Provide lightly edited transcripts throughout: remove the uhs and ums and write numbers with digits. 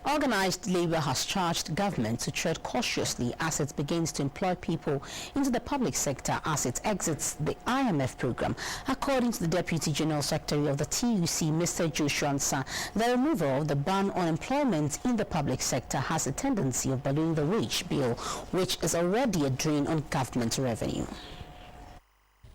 Organised Labour has charged government to tread cautiously as it begins to employ people into the public sector as it exits the IMF program. According to the Deputy General Secretary of the TUC, Mr. Joshua Ansah, the removal of the ban on employment in the public sector has a tendency of ballooning the wage bill, which is already a drain on government revenue.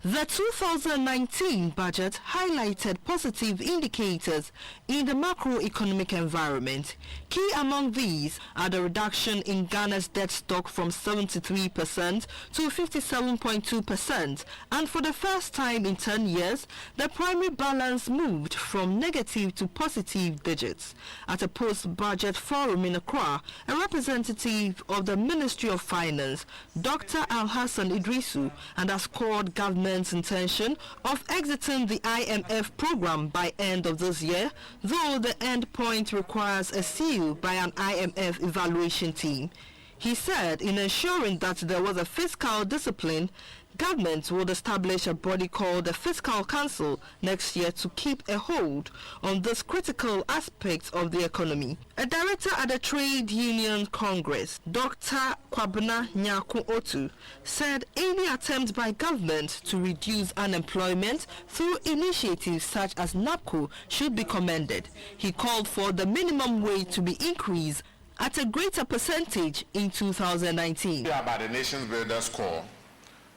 The 2019 budget highlighted positive indicators in the macroeconomic environment. Key among these are the reduction in Ghana's debt stock from 73% to 57.2%, and for the first time in 10 years, the primary balance moved from negative to positive digits. At a post-budget forum in Accra, a representative of the Ministry of Finance, Dr. Al-Hassan Idrisu, underscored government intention of exiting the IMF program by end of this year, though the end point requires a seal by an IMF evaluation team. He said in ensuring that there was a fiscal discipline, government would establish a body called the Fiscal Council next year to keep a hold on this critical aspect of the economy. A director at the Trade Union Congress, Dr. Kwabena Nyaku-Otu, said any attempt by government to reduce unemployment through initiatives such as NAPCO should be commended. He called for the minimum wage to be increased at a greater percentage in 2019. By the Nations Builders Corps,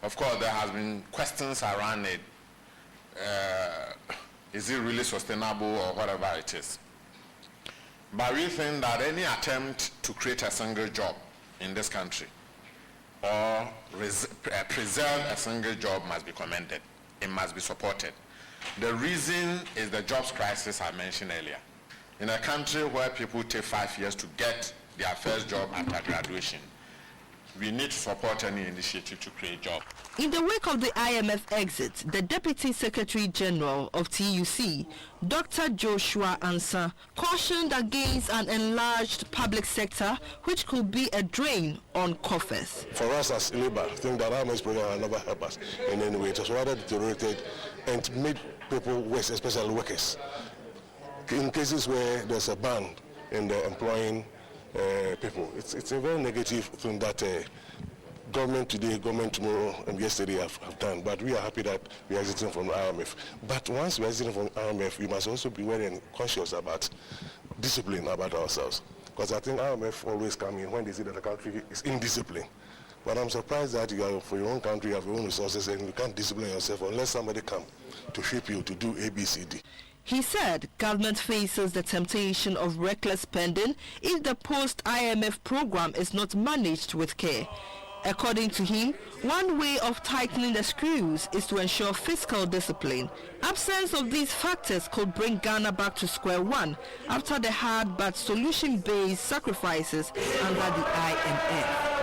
of course, there has been questions around it. Is it really sustainable or whatever it is? But we think that any attempt to create a single job in this country or preserve a single job must be commended. It must be supported. The reason is the jobs crisis I mentioned earlier. In a country where people take 5 years to get their first job after graduation, we need to support any initiative to create jobs. In the wake of the IMF exit, the Deputy Secretary General of TUC, Dr. Joshua Ansah, cautioned against an enlarged public sector which could be a drain on coffers. For us as Labour, I think that IMF program will never help us in any way. It was rather deteriorated and made people worse, especially workers. In cases where there's a ban in the employing people, it's a very negative thing that government today, government tomorrow, and yesterday have done. But we are happy that we are exiting from the IMF. But once we are exiting from the IMF, we must also be very conscious about discipline about ourselves. Because I think IMF always come in when they see that the country is indisciplined. But I'm surprised that you are, for your own country, you have your own resources, and you can't discipline yourself unless somebody come to shape you to do A, B, C, D. He said government faces the temptation of reckless spending if the post-IMF program is not managed with care. According to him, one way of tightening the screws is to ensure fiscal discipline. Absence of these factors could bring Ghana back to square one after the hard but solution-based sacrifices under the IMF.